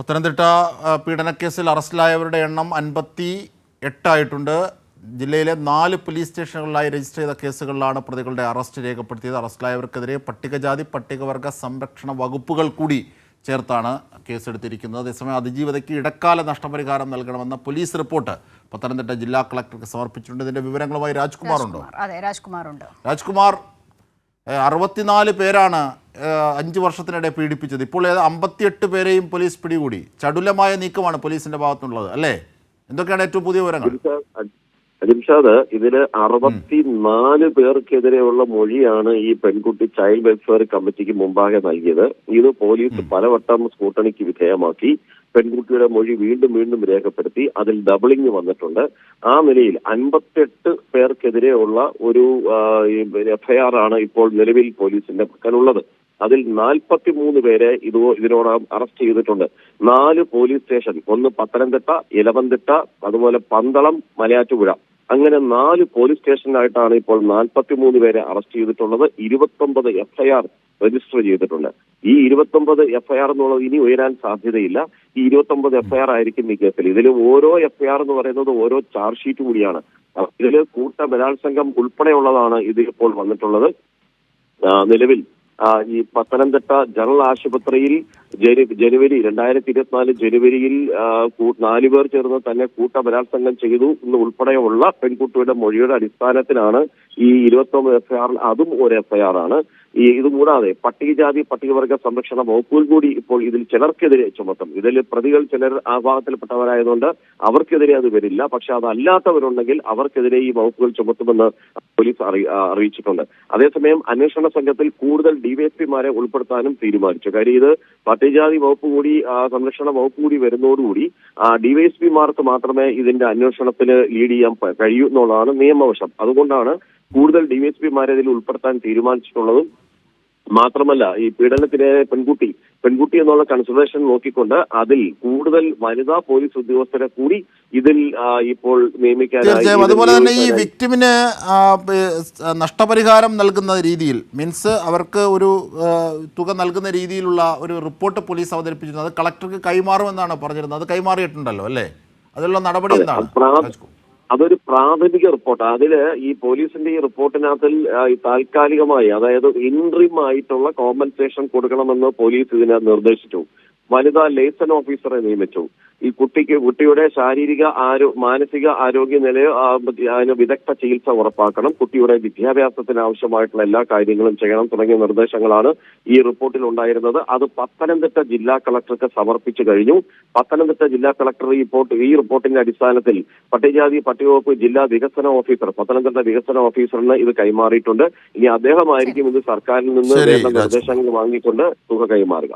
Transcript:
പത്തനംതിട്ട പീഡനക്കേസിൽ അറസ്റ്റിലായവരുടെ എണ്ണം 58 ആയിട്ടുണ്ട്. ജില്ലയിലെ 4 പോലീസ് സ്റ്റേഷനുകളിലായി രജിസ്റ്റർ ചെയ്ത കേസുകളിലാണ് പ്രതികളുടെ അറസ്റ്റ് രേഖപ്പെടുത്തിയത്. അറസ്റ്റിലായവർക്കെതിരെ പട്ടികജാതി പട്ടികവർഗ സംരക്ഷണ വകുപ്പുകൾ കൂടി ചേർത്താണ് കേസെടുത്തിരിക്കുന്നത്. അതേസമയം അതിജീവിതയ്ക്ക് ഇടക്കാല നഷ്ടപരിഹാരം നൽകണമെന്ന പോലീസ് റിപ്പോർട്ട് പത്തനംതിട്ട ജില്ലാ കളക്ടർക്ക് സമർപ്പിച്ചിട്ടുണ്ട്. ഇതിന്റെ വിവരങ്ങളുമായി രാജ്കുമാർ ഉണ്ടോ? രാജ്കുമാർ, 64 പേരാണ് 5 വർഷത്തിനിടെ പീഡിപ്പിച്ചത്. ഇപ്പോൾ 58 പേരെയും പോലീസ് പിടികൂടി. ചടുലമായ നീക്കമാണ് പോലീസിന്റെ ഭാഗത്തുനിന്നുള്ളത്, അല്ലേ? എന്തൊക്കെയാണ് ഏറ്റവും പുതിയ വിവരങ്ങൾ? അജിംഷാദ്, ഇതില് 64 പേർക്കെതിരെയുള്ള മൊഴിയാണ് ഈ പെൺകുട്ടി ചൈൽഡ് വെൽഫെയർ കമ്മിറ്റിക്ക് മുമ്പാകെ നൽകിയത്. ഇത് പോലീസ് പലവട്ടം സ്കൂട്ടണിക്ക് വിധേയമാക്കി. പെൺകുട്ടിയുടെ മൊഴി വീണ്ടും രേഖപ്പെടുത്തി. അതിൽ ഡബിളിംഗ് വന്നിട്ടുണ്ട്. ആ നിലയിൽ 58 പേർക്കെതിരെയുള്ള ഒരു എഫ്ഐആർ ആണ് ഇപ്പോൾ നിലവിൽ പോലീസിന്റെ പക്കലുള്ളത്. അതിൽ 43 പേരെ ഇതിനോടകം അറസ്റ്റ് ചെയ്തിട്ടുണ്ട്. 4 പോലീസ് സ്റ്റേഷൻ, ഒന്ന് പത്തനംതിട്ട, ഇലവന്തിട്ട, അതുപോലെ പന്തളം, മലയാറ്റുപുഴ, അങ്ങനെ 4 പോലീസ് സ്റ്റേഷനിലായിട്ടാണ് ഇപ്പോൾ 43 പേരെ അറസ്റ്റ് ചെയ്തിട്ടുള്ളത്. 29 എഫ്ഐആർ രജിസ്റ്റർ ചെയ്തിട്ടുണ്ട്. ഈ 29 എഫ്ഐആർ എന്നുള്ളത് ഇനി ഉയരാൻ സാധ്യതയില്ല. ഈ 29 എഫ്ഐആർ ആയിരിക്കും ഈ കേസിൽ. ഇതിൽ ഓരോ എഫ്ഐആർ എന്ന് പറയുന്നത് ഓരോ ചാർജ് ഷീറ്റ് കൂടിയാണ്. ഇതിൽ കൂട്ട ബലാത്സംഗം ഉൾപ്പെടെയുള്ളതാണ് ഇതിപ്പോൾ വന്നിട്ടുള്ളത്. നിലവിൽ ഈ പത്തനംതിട്ട ജനറൽ ആശുപത്രിയിൽ ജനുവരി 2024 ജനുവരിയിൽ 4 പേർ ചേർന്ന് തന്നെ കൂട്ട ബലാത്സംഗം ചെയ്തു എന്ന് ഉൾപ്പെടെയുള്ള പെൺകുട്ടിയുടെ മൊഴിയുടെ അടിസ്ഥാനത്തിലാണ് ഈ 29 എഫ്ഐആർ. അതും ഒരു എഫ്ഐആർ ആണ്. ഇതുകൂടാതെ പട്ടികജാതി പട്ടികവർഗ സംരക്ഷണ വകുപ്പുകൾ കൂടി ഇപ്പോൾ ഇതിൽ ചിലർക്കെതിരെ ചുമത്തും. ഇതിൽ പ്രതികൾ ചിലർ ആ ഭാഗത്തിൽപ്പെട്ടവരായതുകൊണ്ട് അവർക്കെതിരെ അത് വരില്ല. പക്ഷെ അതല്ലാത്തവരുണ്ടെങ്കിൽ അവർക്കെതിരെ ഈ വകുപ്പുകൾ ചുമത്തുമെന്ന് പോലീസ് അറിയിച്ചിട്ടുണ്ട്. അതേസമയം അന്വേഷണ സംഘത്തിൽ കൂടുതൽ ഡിവൈഎസ്പിമാരെ ഉൾപ്പെടുത്താനും തീരുമാനിച്ചു. കാര്യം ഇത് പട്ടികജാതി വകുപ്പ് കൂടി സംരക്ഷണ വകുപ്പ് കൂടി വരുന്നതോടുകൂടി ഡിവൈഎസ്പിമാർക്ക് മാത്രമേ ഇതിന്റെ അന്വേഷണത്തിന് ലീഡ് ചെയ്യാൻ കഴിയൂ എന്നുള്ളതാണ് നിയമവശം. അതുകൊണ്ടാണ് കൂടുതൽ ഡിവൈഎസ്പിമാരെ ഇതിൽ ഉൾപ്പെടുത്താൻ തീരുമാനിച്ചിട്ടുള്ളതും. മാത്രമല്ല, ഈ പീഡനത്തിലെ പെൺകുട്ടി എന്നുള്ള കൺസിഡറേഷൻ നോക്കിക്കൊണ്ട് അതിൽ കൂടുതൽ വനിതാ പോലീസ് ഉദ്യോഗസ്ഥരെ കൂടി ഇതിൽ ഇപ്പോൾ നിയമിക്കാനായി. അതുപോലെ തന്നെ ഈ വിക്ടിമിന് നഷ്ടപരിഹാരം നൽകുന്ന രീതിയിൽ, മീൻസ് അവർക്ക് ഒരു തുക നൽകുന്ന രീതിയിലുള്ള ഒരു റിപ്പോർട്ട് പോലീസ് അവതരിപ്പിച്ചിരുന്നത് അത് കളക്ടർക്ക് കൈമാറുമെന്നാണ് പറഞ്ഞിരുന്നത്. അത് കൈമാറിയിട്ടുണ്ടല്ലോ, അല്ലേ? അതിലുള്ള നടപടി എന്താണ്? അതൊരു പ്രാഥമിക റിപ്പോർട്ട്. അതില് ഈ പോലീസിന്റെ ഈ റിപ്പോർട്ടിനകത്തിൽ താൽക്കാലികമായി, അതായത് ഇൻട്രീം ആയിട്ടുള്ള കോമ്പൻസേഷൻ കൊടുക്കണമെന്ന് പോലീസ് ഇതിനെ നിർദ്ദേശിച്ചു. വനിതാ ലേസൺ ഓഫീസറെ നിയമിച്ചു. ഈ കുട്ടിയുടെ ശാരീരിക മാനസിക ആരോഗ്യ നിലയോ അതിന് വിദഗ്ധ ചികിത്സ ഉറപ്പാക്കണം, കുട്ടിയുടെ വിദ്യാഭ്യാസത്തിന് ആവശ്യമായിട്ടുള്ള എല്ലാ കാര്യങ്ങളും ചെയ്യണം തുടങ്ങിയ നിർദ്ദേശങ്ങളാണ് ഈ റിപ്പോർട്ടിൽ ഉണ്ടായിരുന്നത്. അത് പത്തനംതിട്ട ജില്ലാ കളക്ടർക്ക് സമർപ്പിച്ചു കഴിഞ്ഞു. പത്തനംതിട്ട ജില്ലാ കളക്ടർ ഈ റിപ്പോർട്ടിന്റെ അടിസ്ഥാനത്തിൽ പട്ടികജാതി പട്ടികവകുപ്പ് ജില്ലാ വികസന ഓഫീസർ, പത്തനംതിട്ട വികസന ഓഫീസറിന് ഇത് കൈമാറിയിട്ടുണ്ട്. ഇനി അദ്ദേഹമായിരിക്കും ഇത് സർക്കാരിൽ നിന്ന് വേണ്ട നിർദ്ദേശങ്ങൾ വാങ്ങിക്കൊണ്ട് തുക കൈമാറുക.